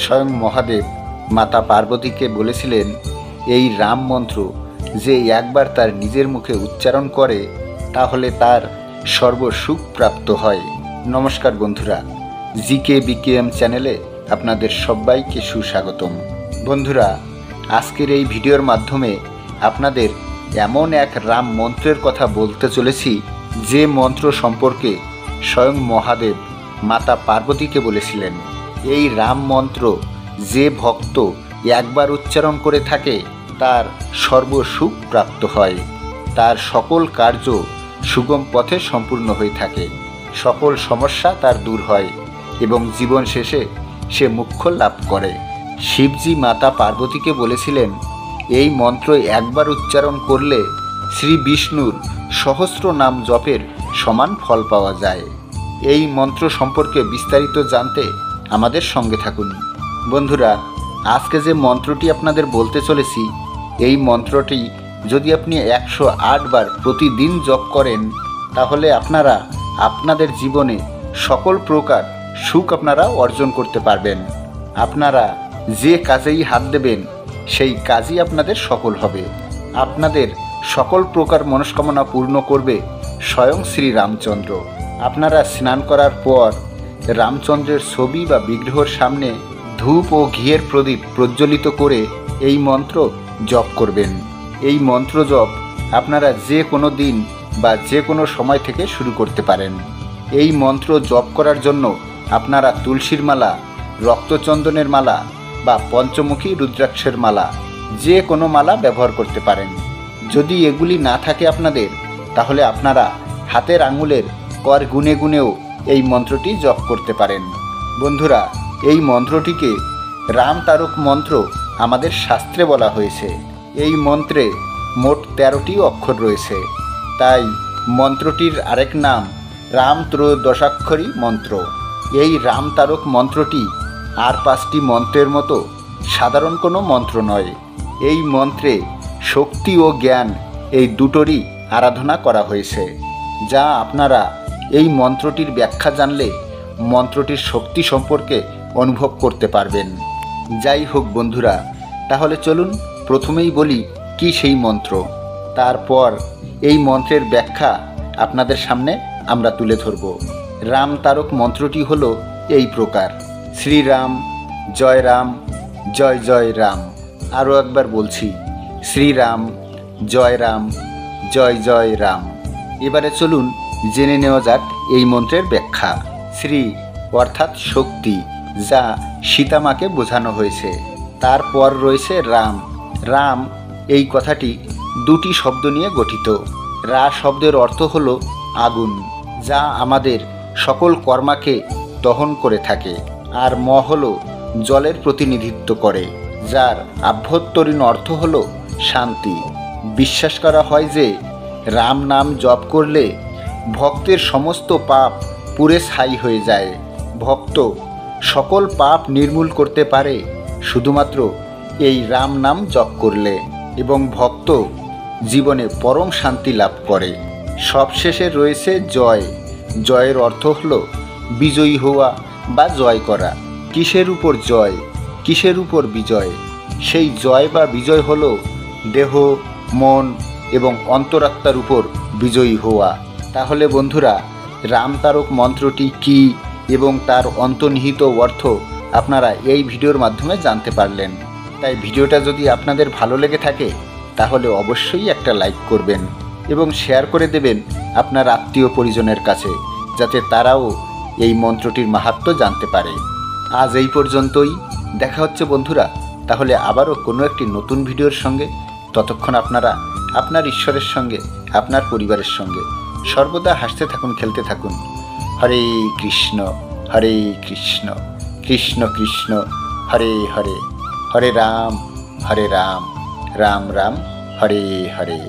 স্বয়ং মহাদেব মাতা পার্বতীকে বলেছিলেন, এই রাম মন্ত্র যে একবার তার নিজের মুখে উচ্চারণ করে তাহলে তার সর্বসুখ প্রাপ্ত হয়। নমস্কার বন্ধুরা, GKBKM চ্যানেলে আপনাদের সবাইকে সুস্বাগতম। বন্ধুরা, আজকের এই ভিডিওর মাধ্যমে আপনাদের এমন এক রাম মন্ত্রের কথা বলতে চলেছি যে মন্ত্র সম্পর্কে স্বয়ং মহাদেব মাতা পার্বতীকে বলেছিলেন। এই রাম মন্ত্র যে ভক্ত একবার উচ্চারণ করে থাকে তার সর্বসুখ প্রাপ্ত হয়, তার সকল কার্য সুগম পথে সম্পূর্ণ হয়ে থাকে, সকল সমস্যা তার দূর হয় এবং জীবন শেষে সে মোক্ষ লাভ করে। শিবজি মাতা পার্বতীকে বলেছিলেন, এই মন্ত্র একবার উচ্চারণ করলে শ্রী বিষ্ণুর সহস্র নাম জপের সমান ফল পাওয়া যায়। এই মন্ত্র সম্পর্কে বিস্তারিত জানতে আমাদের সঙ্গে থাকুন। বন্ধুরা, আজকে যে মন্ত্রটি আপনাদের বলতে চলেছি, এই মন্ত্রটি যদি আপনি 108 বার প্রতিদিন জপ করেন তাহলে আপনারা আপনাদের জীবনে সকল প্রকার সুখ আপনারা অর্জন করতে পারবেন। আপনারা যে কাজেই হাত দেবেন সেই কাজই আপনাদের সফল হবে। আপনাদের সকল প্রকার মনস্কামনা পূর্ণ করবে স্বয়ং শ্রী রামচন্দ্র। আপনারা স্নান করার পর রামচন্দ্রের ছবি বা বিগ্রহের সামনে ধূপ ও ঘিয়ের প্রদীপ প্রজ্বলিত করে এই মন্ত্র জপ করবেন। এই মন্ত্র জপ আপনারা যে কোনো দিন বা যে কোনো সময় থেকে শুরু করতে পারেন। এই মন্ত্র জপ করার জন্য আপনারা তুলসীর মালা, রক্তচন্দনের মালা বা পঞ্চমুখী রুদ্রাক্ষের মালা, যে কোনো মালা ব্যবহার করতে পারেন। যদি এগুলি না থাকে আপনাদের, তাহলে আপনারা হাতের আঙুলের কর গুনে গুনেও এই মন্ত্রটি জপ করতে পারেন। বন্ধুরা, এই মন্ত্রটিকে রাম তারক মন্ত্র আমাদের শাস্ত্রে বলা হয়েছে। এই মন্ত্রে মোট 13টি অক্ষর রয়েছে, তাই মন্ত্রটির আরেক নাম রাম ত্রয়োদশাক্ষরী মন্ত্র। এই রাম তারক মন্ত্রটি আর 5টি মন্ত্রের মতো সাধারণ কোনো মন্ত্র নয়। এই মন্ত্রে শক্তি ও জ্ঞান এই দুটোরই আরাধনা করা হয়েছে, যা আপনারা এই মন্ত্রটির ব্যাখ্যা জানলে মন্ত্রটির শক্তি সম্পর্কে অনুভব করতে পারবেন। যাই হোক বন্ধুরা, তাহলে চলুন প্রথমেই বলি কি সেই মন্ত্র, তারপর এই মন্ত্রের ব্যাখ্যা আপনাদের সামনে আমরা তুলে ধরব। রাম তারক মন্ত্রটি হলো এই প্রকার: শ্রীরাম জয় রাম, জয় জয় রাম। আরও একবার বলছি, শ্রীরাম জয় রাম, জয় জয় রাম। এবারে চলুন জেনে নেওয়া যাক এই মন্ত্রের ব্যাখ্যা। শ্রী অর্থাৎ শক্তি, যা সীতামাকে বোঝানো হয়েছে। তারপর রয়েছে রাম। রাম এই কথাটি 2টি শব্দ নিয়ে গঠিত। রা শব্দের অর্থ হলো আগুন, যা আমাদের সকল কর্মাকে দহন করে থাকে। আর ম হলো জলের প্রতিনিধিত্ব করে, যার আভ্যন্তরীণ অর্থ হলো শান্তি। বিশ্বাস করা হয় যে রাম নাম জপ করলে ভক্তের সমস্ত পাপ পুড়ে ছাই হয়ে যায়। ভক্ত সকল পাপ নির্মূল করতে পারে শুধুমাত্র এই রাম নাম জপ করলে, এবং ভক্ত জীবনে পরম শান্তি লাভ করে। সবশেষে রয়েছে জয়। জয়ের অর্থ হলো বিজয়ী হওয়া বা জয় করা। কিসের উপর জয়, কিসের উপর বিজয়? সেই জয় বা বিজয় হলো দেহ, মন এবং অন্তরাত্মার উপর বিজয়ী হওয়া। তাহলে বন্ধুরা, রাম তারক মন্ত্রটি কী এবং তার অন্তর্নিহিত অর্থ আপনারা এই ভিডিওর মাধ্যমে জানতে পারলেন। তাই ভিডিওটা যদি আপনাদের ভালো লেগে থাকে তাহলে অবশ্যই একটা লাইক করবেন এবং শেয়ার করে দেবেন আপনার আত্মীয় পরিজনের কাছে, যাতে তারাও এই মন্ত্রটির মাহাত্ম্য জানতে পারে। আজ এই পর্যন্তই। দেখা হচ্ছে বন্ধুরা তাহলে আবারও কোনো একটি নতুন ভিডিওর সঙ্গে। ততক্ষণ আপনারা আপনার ঈশ্বরের সঙ্গে, আপনার পরিবারের সঙ্গে সর্বদা হাসতে থাকুন, খেলতে থাকুন। হরে কৃষ্ণ, হরে কৃষ্ণ, কৃষ্ণ কৃষ্ণ হরে হরে, হরে রাম, রাম রাম, হরে হরে।